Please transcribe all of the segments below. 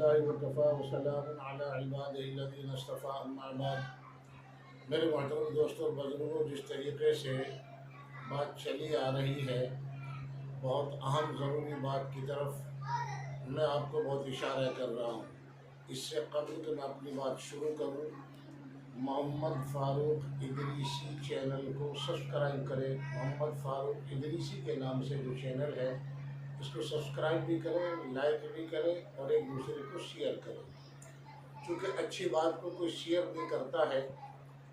للہ وکفا وسلام علی عبادہ الذین اصطفیٰ اما بعد۔ میرے محترم دوستوں اور بزرگوں، جس طریقے سے بات چلی آ رہی ہے بہت اہم ضروری بات کی طرف میں آپ کو بہت اشارہ کر رہا ہوں۔ اس سے قبل کہ میں اپنی بات شروع کروں، محمد فاروق ادریسی چینل کو سبسکرائب کریں۔ محمد فاروق ادریسی کے نام سے جو چینل ہے اس کو سبسکرائب بھی کریں، لائک بھی کریں اور ایک دوسرے کو شیئر کریں، چونکہ اچھی بات کو کوئی شیئر نہیں کرتا ہے۔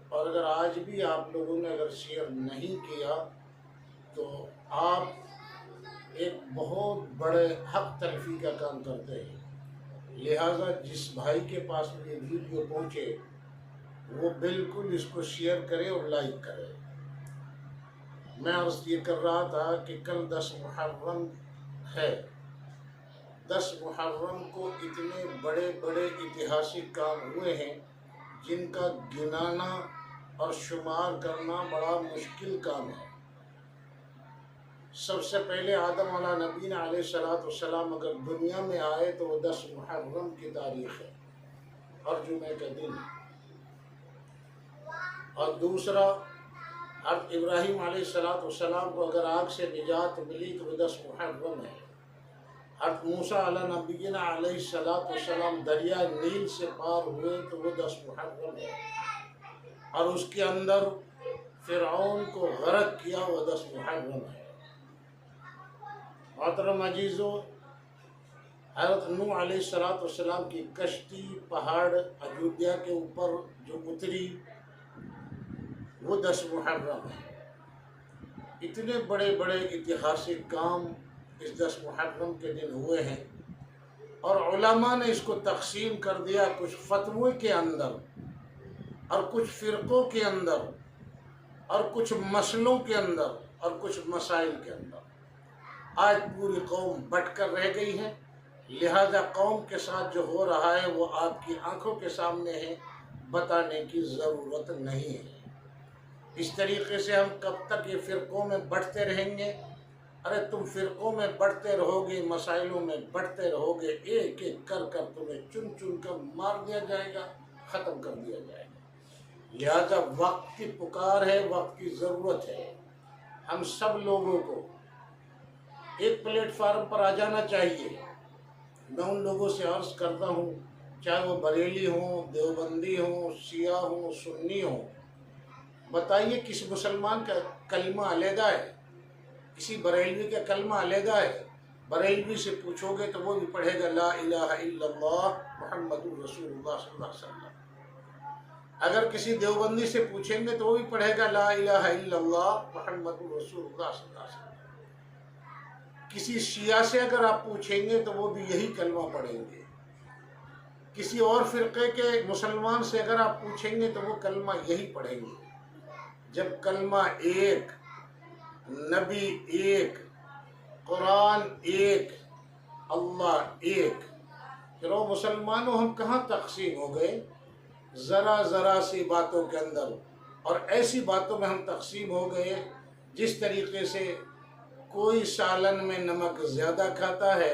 اور اگر آج بھی آپ لوگوں نے اگر شیئر نہیں کیا تو آپ ایک بہت بڑے حق تلفی کا کام کرتے ہیں۔ لہٰذا جس بھائی کے پاس یہ ویڈیو پہنچے وہ بالکل اس کو شیئر کرے اور لائک کرے۔ میں عرض یہ کر رہا تھا کہ کل 10 محرم ہے۔ 10 محرم کو اتنے بڑے بڑے ایتہاسک کام ہوئے ہیں جن کا گنانا اور شمار کرنا بڑا مشکل کام ہے۔ سب سے پہلے آدم علیہ نبینا علیہ السلام اگر دنیا میں آئے تو وہ 10 محرم کی تاریخ ہے اور جمعہ کا دن ہے۔ اور دوسرا، حضرت ابراہیم علیہ السلام کو اگر آگ سے نجات ملی تو وہ 10 محرم ہے۔ حضرت موسیٰ علیہ نبینا علیہ السلام دریا نیل سے پار ہوئے تو وہ 10 محرم ہے۔ اور اس کے اندر فرعون کو غرق کیا وہ 10 محرم ہے۔ محترم عزیزو، حضرت نوح علیہ السلام کی کشتی پہاڑ اجودھیا کے اوپر جو اتری وہ 10 محرم ہے۔ اتنے بڑے بڑے ایتہاسک کام اس 10 محرم کے دن ہوئے ہیں، اور علماء نے اس کو تقسیم کر دیا کچھ فتوے کے اندر اور کچھ فرقوں کے اندر اور کچھ مسئلوں کے اندر اور کچھ مسائل کے اندر۔ آج پوری قوم بٹ کر رہ گئی ہے، لہذا قوم کے ساتھ جو ہو رہا ہے وہ آپ کی آنکھوں کے سامنے ہے، بتانے کی ضرورت نہیں ہے۔ اس طریقے سے ہم کب تک یہ فرقوں میں بٹتے رہیں گے؟ ارے تم فرقوں میں بٹتے رہو گے، مسائلوں میں بٹتے رہو گے، ایک ایک کر کر تمہیں چن چن کر مار دیا جائے گا، ختم کر دیا جائے گا۔ لہذا وقت کی پکار ہے، وقت کی ضرورت ہے۔ ہم سب لوگوں کو ایک پلیٹ فارم پر آ جانا چاہیے۔ میں ان لوگوں سے عرض کرتا ہوں، چاہے وہ بریلی ہوں، دیوبندی ہوں، شیعہ ہوں، سنی ہوں، بتائیے کس مسلمان کا کلمہ علیحدہ ہے؟ کسی بریلوی کا کلمہ علیحدہ ہے؟ بریلوی سے پوچھو گے تو وہ بھی پڑھے گا لا الہ الا اللہ محمد الرسول اللہ صلی اللہ علیہ وسلم۔ اگر کسی دیوبندی سے پوچھیں گے تو وہ بھی پڑھے گا لا الہ الا اللہ محمد الرسول اللہ صلی اللہ علیہ وسلم۔ کسی شیعہ سے اگر آپ پوچھیں گے تو وہ بھی یہی کلمہ پڑھیں گے۔ کسی اور فرقے کے مسلمان سے اگر آپ پوچھیں گے تو وہ کلمہ یہی پڑھیں گے۔ جب کلمہ ایک، نبی ایک، قرآن ایک، اللہ ایک، پھر وہ مسلمانوں ہم کہاں تقسیم ہو گئے؟ ذرا ذرا سی باتوں کے اندر، اور ایسی باتوں میں ہم تقسیم ہو گئے جس طریقے سے کوئی سالن میں نمک زیادہ کھاتا ہے،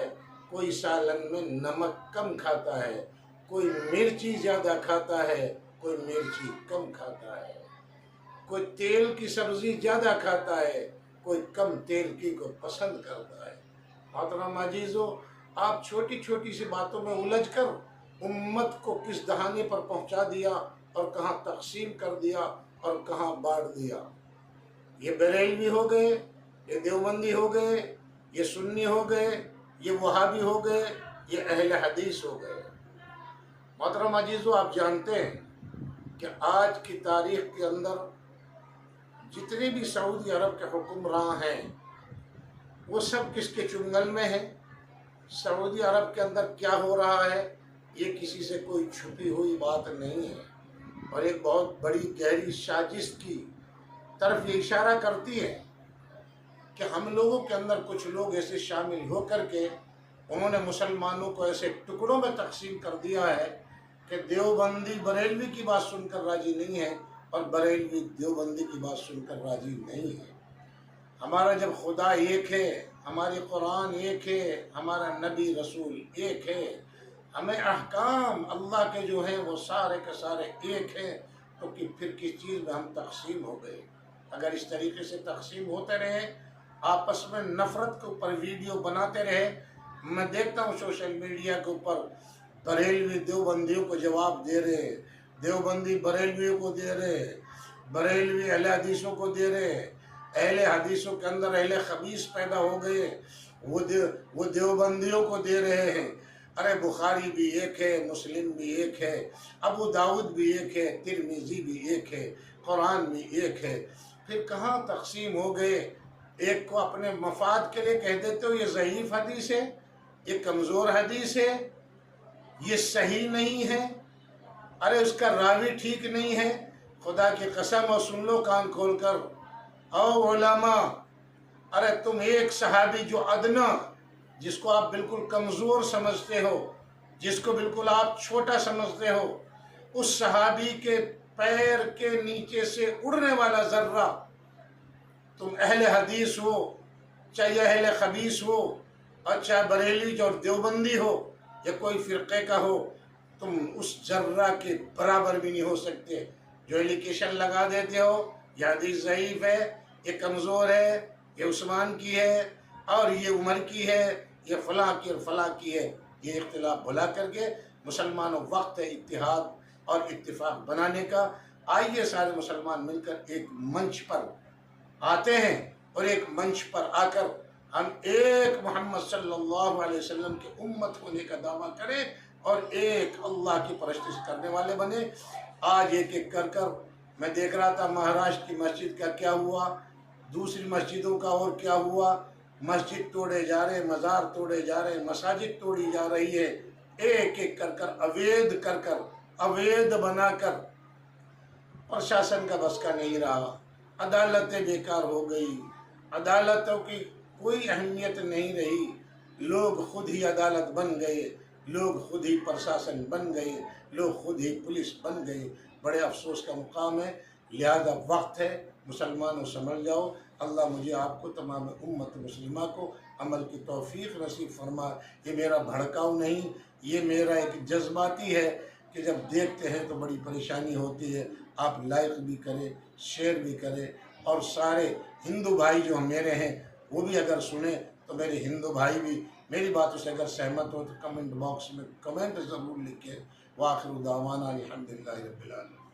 کوئی سالن میں نمک کم کھاتا ہے، کوئی مرچی زیادہ کھاتا ہے، کوئی مرچی کم کھاتا ہے، کوئی تیل کی سبزی زیادہ کھاتا ہے، کوئی کم تیل کی کو پسند کرتا ہے۔ محترم عزیزو، آپ چھوٹی چھوٹی سی باتوں میں الجھ کر امت کو کس دہانے پر پہنچا دیا اور کہاں تقسیم کر دیا اور کہاں بانٹ دیا۔ یہ بریلوی ہو گئے، یہ دیوبندی ہو گئے، یہ سنی ہو گئے، یہ وہابی ہو گئے، یہ اہل حدیث ہو گئے۔ محترم عزیزو، آپ جانتے ہیں کہ آج کی تاریخ کے اندر جتنے بھی سعودی عرب کے حکمراں ہیں وہ سب کس کے چنگل میں ہیں؟ سعودی عرب کے اندر کیا ہو رہا ہے یہ کسی سے کوئی چھپی ہوئی بات نہیں ہے، اور ایک بہت بڑی گہری سازش کی طرف یہ اشارہ کرتی ہے کہ ہم لوگوں کے اندر کچھ لوگ ایسے شامل ہو کر کے انہوں نے مسلمانوں کو ایسے ٹکڑوں میں تقسیم کر دیا ہے کہ دیوبندی بریلوی کی بات سن کر راضی نہیں ہے اور بریلوی دیوبندی کی بات سن کر راضی نہیں ہے۔ ہمارا جب خدا ایک ہے، ہماری قرآن ایک ہے، ہمارا نبی رسول ایک ہے، ہمیں احکام اللہ کے جو ہیں وہ سارے کے سارے ایک ہیں، تو کہ پھر کس چیز میں ہم تقسیم ہو گئے؟ اگر اس طریقے سے تقسیم ہوتے رہے، آپس میں نفرت کے اوپر ویڈیو بناتے رہے، میں دیکھتا ہوں سوشل میڈیا کے اوپر بریلوی دیوبندیوں کو جواب دے رہے، دیوبندی بریلویوں کو دے رہے، بریلوی اہل حدیثوں کو دے رہے، اہل حدیثوں کے اندر اہل خبیث پیدا ہو گئے، وہ دیوبندیوں کو دے رہے ہیں۔ ارے بخاری بھی ایک ہے، مسلم بھی ایک ہے، ابو داؤد بھی ایک ہے، ترمذی بھی ایک ہے، قرآن بھی ایک ہے، پھر کہاں تقسیم ہو گئے؟ ایک کو اپنے مفاد کے لیے کہہ دیتے ہو یہ ضعیف حدیث ہے، یہ کمزور حدیث ہے، یہ صحیح نہیں ہے، ارے اس کا راوی ٹھیک نہیں ہے۔ خدا کی قسم، اور سن لو کان کھول کر، او علماء، ارے تم ایک صحابی جو ادنا، جس کو آپ بالکل کمزور سمجھتے ہو، جس کو بالکل آپ چھوٹا سمجھتے ہو، اس صحابی کے پیر کے نیچے سے اڑنے والا ذرہ، تم اہل حدیث ہو چاہے اہل خبیث ہو، اور چاہے بریلی اور دیوبندی ہو یا کوئی فرقے کا ہو، تم اس ذرہ کے برابر بھی نہیں ہو سکتے۔ جو ایلیگیشن لگا دیتے ہو یہ حدیث ضعیف ہے، یہ کمزور ہے، یہ عثمان کی ہے، اور یہ عمر کی ہے، یہ فلاں کی اور فلاں کی ہے، یہ اختلاف بھلا کر کے مسلمانوں وقت ہے اتحاد اور اتفاق بنانے کا۔ آئیے سارے مسلمان مل کر ایک منچ پر آتے ہیں، اور ایک منچ پر آ کر ہم ایک محمد صلی اللہ علیہ وسلم کی امت ہونے کا دعویٰ کریں، اور ایک اللہ کی پرستش کرنے والے بنے۔ آج ایک ایک کر کر میں دیکھ رہا تھا مہاراشٹر کی مسجد کا کیا ہوا، دوسری مسجدوں کا اور کیا ہوا، مسجد توڑے جا رہے، مزار توڑے جا رہے، مساجد توڑی جا رہی ہے، ایک ایک کر اوید بنا کر۔ پرشاسن کا بس کا نہیں رہا، عدالتیں بیکار ہو گئی، عدالتوں کی کوئی اہمیت نہیں رہی، لوگ خود ہی عدالت بن گئے، لوگ خود ہی پرشاسن بن گئے، لوگ خود ہی پولیس بن گئے۔ بڑے افسوس کا مقام ہے، لہذا وقت ہے مسلمانوں سمجھ جاؤ۔ اللہ مجھے آپ کو تمام امت مسلمہ کو عمل کی توفیق نصیب فرما۔ یہ میرا بھڑکاؤ نہیں، یہ میرا ایک جذباتی ہے کہ جب دیکھتے ہیں تو بڑی پریشانی ہوتی ہے۔ آپ لائک بھی کریں، شیئر بھی کریں، اور سارے ہندو بھائی جو میرے ہیں وہ بھی اگر سنیں تو میرے ہندو بھائی بھی میری باتوں سے اگر سہمت ہو تو کمنٹ باکس میں کمنٹ ضرور لکھیں۔ وآخر دعوانا الحمدللہ رب العالمین۔